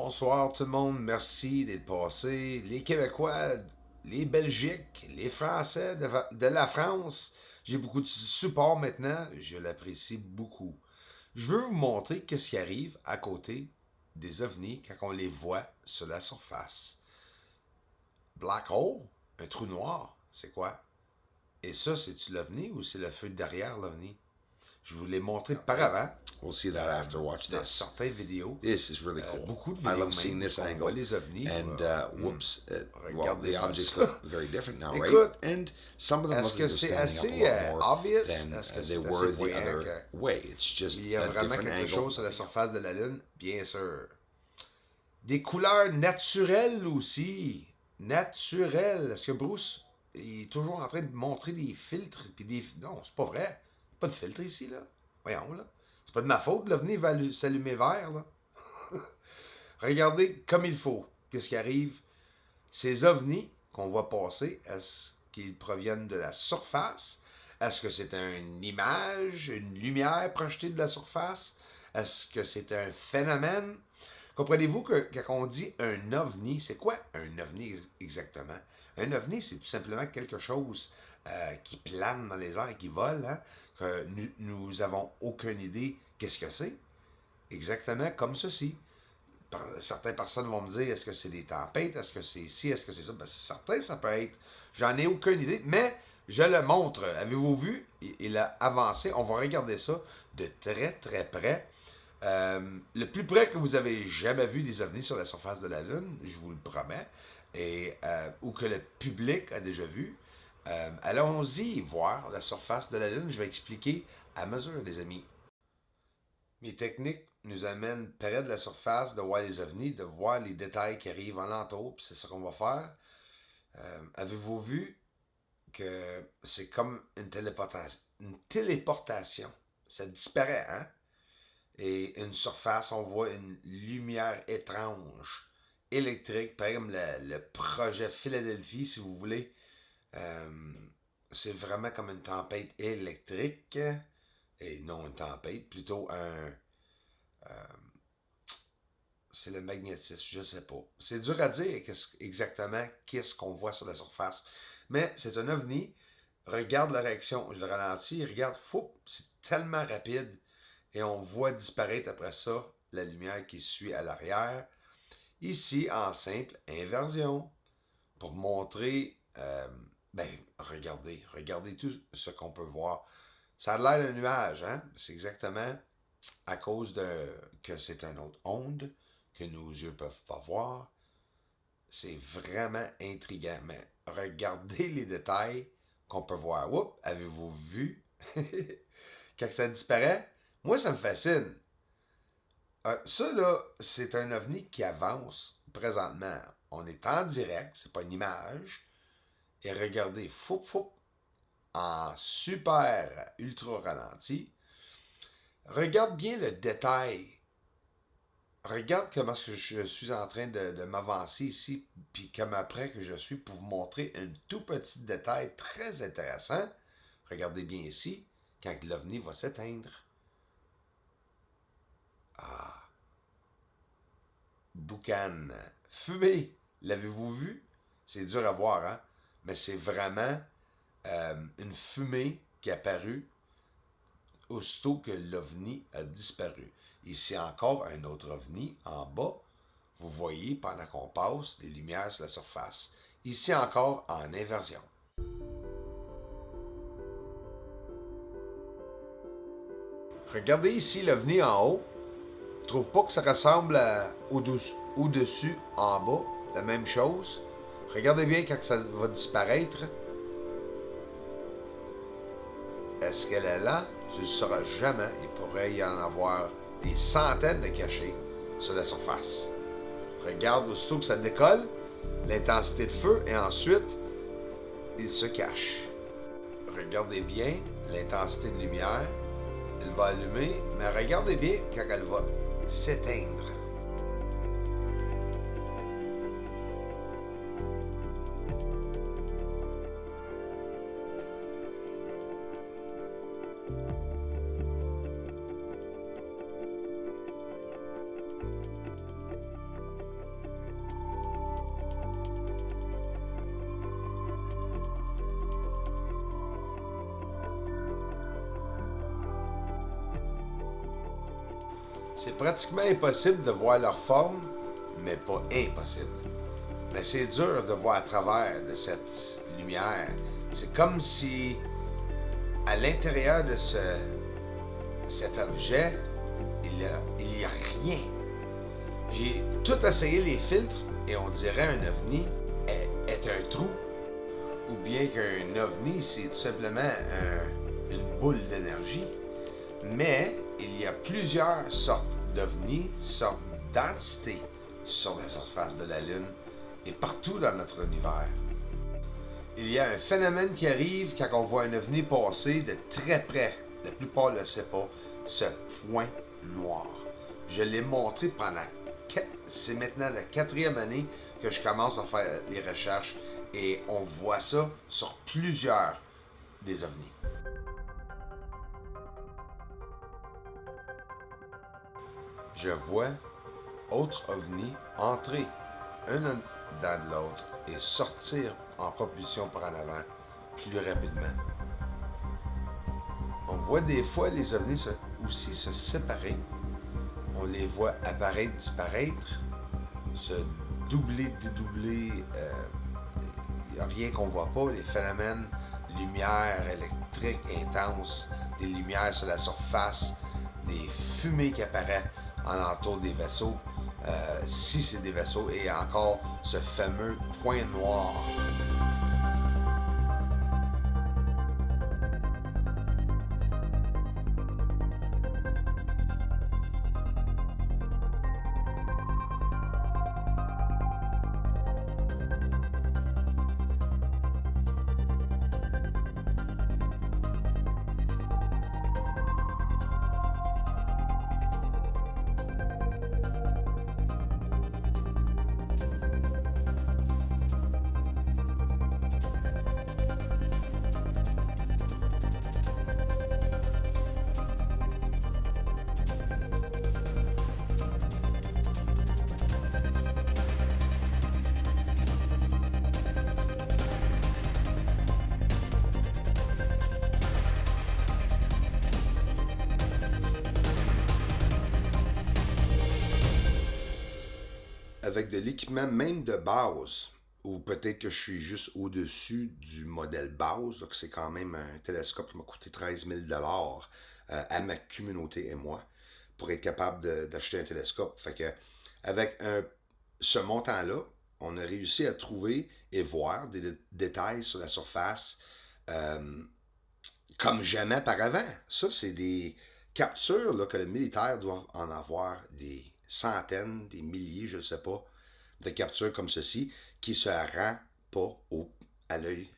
Bonsoir tout le monde, merci d'être passé. Les Québécois, les Belgiques, les Français de la France, j'ai beaucoup de support maintenant, je l'apprécie beaucoup. Je veux vous montrer qu'est-ce qui arrive à côté des ovnis quand on les voit sur la surface. Black hole, un trou noir, c'est quoi? Et ça, c'est-tu l'ovni ou c'est le feu derrière l'ovni? Je vous l'ai montré par avant. We'll see that after. Watch Dans this. certaines vidéos. This is really cool. Beaucoup de I vidéos love seeing même this où on angle. voit les ovnis. And whoops, well, regardez the objects ça. look very different now, right? Écoute, And some of them est-ce look que like they're c'est standing up a assez lot more obvious? than Est-ce que they c'est were assez the voyant other way. It's just il y a a vraiment different quelque angle. chose sur la surface de la Lune? Bien sûr. Des couleurs naturelles aussi. Naturelles. Est-ce que Bruce est toujours en train de montrer des filtres? Puis des... Non, c'est pas vrai. Pas de filtre ici, là. Voyons, là. C'est pas de ma faute, l'OVNI va s'allumer vert, là. Regardez comme il faut. Qu'est-ce qui arrive? Ces ovnis qu'on voit passer, est-ce qu'ils proviennent de la surface? Est-ce que c'est une image, une lumière projetée de la surface? Est-ce que c'est un phénomène? Comprenez-vous que quand on dit un ovni, c'est quoi un ovni exactement? Un ovni, c'est tout simplement quelque chose qui plane dans les airs, qui vole, hein, que nous avons aucune idée qu'est-ce que c'est. Exactement comme ceci. Certaines personnes vont me dire, est-ce que c'est des tempêtes, est-ce que c'est ci, est-ce que c'est ça? Ben, certains, ça peut être. J'en ai aucune idée, mais je le montre. Avez-vous vu? Il a avancé. On va regarder ça de très, très près. Le plus près que vous avez jamais vu des ovnis sur la surface de la Lune, je vous le promets, et, ou que le public a déjà vu. Allons-y voir la surface de la Lune. Je vais expliquer à mesure, les amis. Mes techniques nous amènent près de la surface de voir les ovnis, de voir les détails qui arrivent en l'entour, puis c'est ça qu'on va faire. Avez-vous vu que c'est comme une téléportation? Une téléportation. Ça disparaît, hein? Et une surface, on voit une lumière étrange, électrique, par exemple le projet Philadelphie, si vous voulez. C'est vraiment comme une tempête électrique. Et non une tempête, plutôt c'est le magnétisme, je sais pas. C'est dur à dire exactement qu'est-ce qu'on voit sur la surface. Mais c'est un ovni. Regarde la réaction. Je le ralentis. Regarde, fou, c'est tellement rapide. Et on voit disparaître après ça la lumière qui suit à l'arrière. Ici, en simple inversion. Pour montrer, regardez tout ce qu'on peut voir. Ça a l'air d'un nuage, hein? C'est exactement à cause que c'est une autre onde que nos yeux ne peuvent pas voir. C'est vraiment intriguant. Mais regardez les détails qu'on peut voir. Oups, avez-vous vu? Quand ça disparaît, moi, ça me fascine. Ça, là, c'est un ovni qui avance présentement. On est en direct, c'est pas une image. Et regardez, foup, foup, en super ultra ralenti. Regarde bien le détail. Regarde comment je suis en train de m'avancer ici, puis comme après que je suis pour vous montrer un tout petit détail très intéressant. Regardez bien ici, quand l'ovni va s'éteindre. Ah. Boucan. Fumée. L'avez-vous vu? C'est dur à voir, hein? Mais c'est vraiment une fumée qui est apparue aussitôt que l'ovni a disparu. Ici encore un autre ovni en bas. Vous voyez, pendant qu'on passe, les lumières sur la surface. Ici encore en inversion. Regardez ici l'ovni en haut. Je trouve pas que ça ressemble au-dessus, en bas, la même chose. Regardez bien quand ça va disparaître. Est-ce qu'elle est là? Tu ne le sauras jamais. Il pourrait y en avoir des centaines de cachés sur la surface. Regarde aussitôt que ça décolle, l'intensité de feu, et ensuite, il se cache. Regardez bien l'intensité de lumière. Elle va allumer, mais regardez bien quand elle va s'éteindre. C'est pratiquement impossible de voir leur forme, mais pas impossible. Mais c'est dur de voir à travers de cette lumière. C'est comme si, à l'intérieur de cet objet, il y a rien. J'ai tout essayé les filtres et on dirait un ovni est un trou. Ou bien qu'un ovni, c'est tout simplement une boule d'énergie. Mais il y a plusieurs sortes d'ovnis, sortes d'entités sur la surface de la Lune et partout dans notre univers. Il y a un phénomène qui arrive quand on voit un ovni passer de très près. La plupart ne le savent pas. Ce point noir. Je l'ai montré pendant... C'est maintenant la 4e année que je commence à faire les recherches et on voit ça sur plusieurs des ovnis. Je vois autres ovnis entrer un dans l'autre et sortir en propulsion par en avant plus rapidement. On voit des fois les ovnis aussi se séparer. On les voit apparaître, disparaître, se doubler, dédoubler. Il n'y a rien qu'on ne voit pas. Les phénomènes, lumière électrique intense, des lumières sur la surface, des fumées qui apparaissent alentour des vaisseaux, si c'est des vaisseaux, et encore ce fameux point noir. Avec de l'équipement même de base, ou peut-être que je suis juste au-dessus du modèle base, donc c'est quand même un télescope qui m'a coûté 13 000 à ma communauté et moi, pour être capable d'acheter un télescope. Fait que, avec ce montant-là, on a réussi à trouver et voir des détails sur la surface comme jamais auparavant. Ça, c'est des captures là, que le militaire doit en avoir des centaines, des milliers, je ne sais pas, de captures comme ceci qui ne se rend pas à l'œil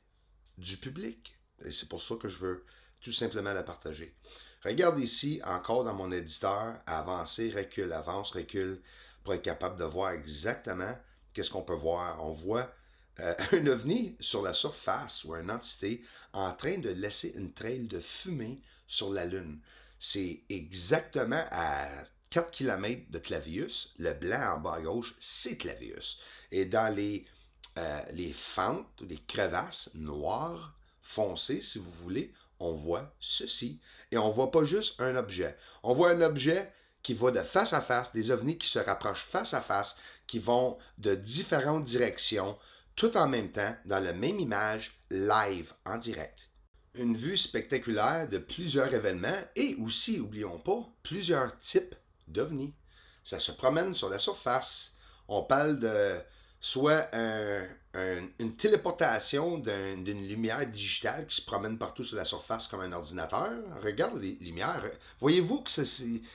du public. Et c'est pour ça que je veux tout simplement la partager. Regarde ici, encore dans mon éditeur, avancer, recule, avance, recule, pour être capable de voir exactement qu'est-ce qu'on peut voir. On voit un ovni sur la surface ou une entité en train de laisser une traîne de fumée sur la Lune. C'est exactement à 4 km de Clavius. Le blanc en bas à gauche, c'est Clavius. Et dans les fentes, les crevasses noires, foncées, si vous voulez, on voit ceci. Et on ne voit pas juste un objet. On voit un objet qui va de face à face, des ovnis qui se rapprochent face à face, qui vont de différentes directions, tout en même temps, dans la même image, live, en direct. Une vue spectaculaire de plusieurs événements et aussi, n'oublions pas, plusieurs types d'ovnis. Ça se promène sur la surface. On parle de soit une téléportation d'une lumière digitale qui se promène partout sur la surface comme un ordinateur. Regarde les lumières. Voyez-vous que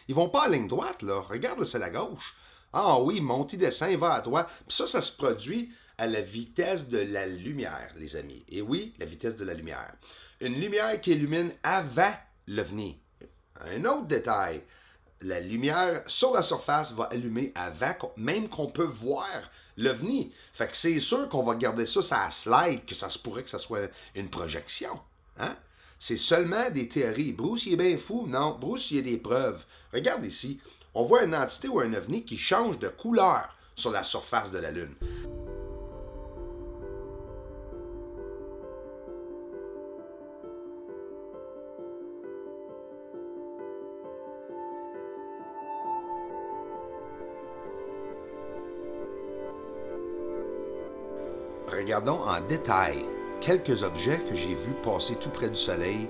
ils vont pas en ligne droite, là. Regarde, c'est la gauche. Ah oui, monte, descend, il va à droite. Puis ça se produit à la vitesse de la lumière, les amis. Et oui, la vitesse de la lumière. Une lumière qui illumine avant l'OVNI. Un autre détail, la lumière sur la surface va allumer avant même qu'on peut voir l'OVNI. Fait que c'est sûr qu'on va garder ça sur la slide, que ça se pourrait que ça soit une projection. Hein? C'est seulement des théories. Bruce, il est bien fou. Non, Bruce, il y a des preuves. Regarde ici. On voit une entité ou un OVNI qui change de couleur sur la surface de la Lune. Regardons en détail quelques objets que j'ai vus passer tout près du Soleil.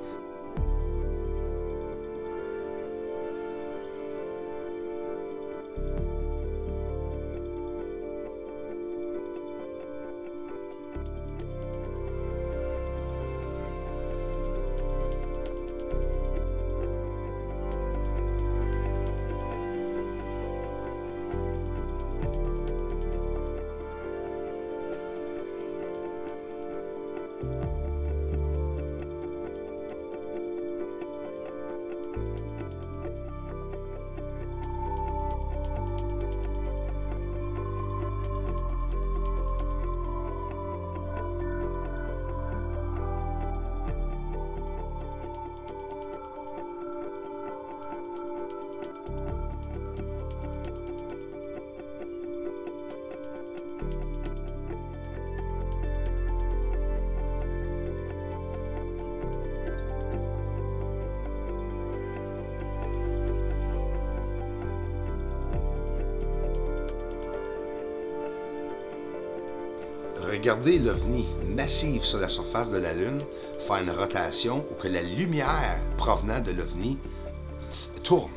Regardez l'OVNI massif sur la surface de la Lune faire une rotation où que la lumière provenant de l'OVNI tourne.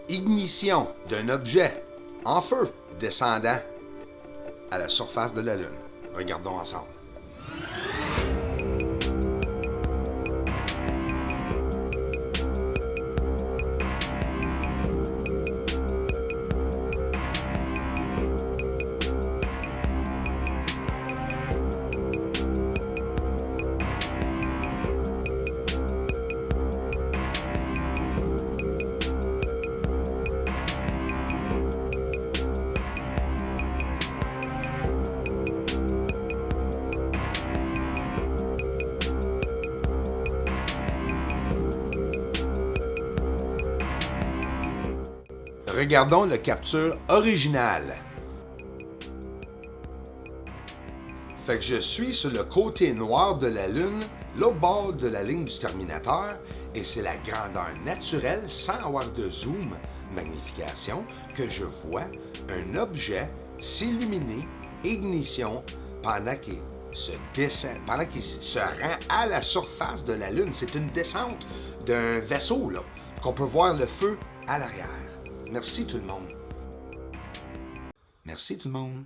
Ignition d'un objet en feu descendant à la surface de la Lune. Regardons ensemble. Regardons la capture originale. Fait que je suis sur le côté noir de la Lune, l'autre bord de la ligne du terminateur, et c'est la grandeur naturelle, sans avoir de zoom, magnification, que je vois un objet s'illuminer, ignition, pendant qu'il se descend, pendant qu'il se rend à la surface de la Lune. C'est une descente d'un vaisseau, là, qu'on peut voir le feu à l'arrière. Merci tout le monde. Merci tout le monde.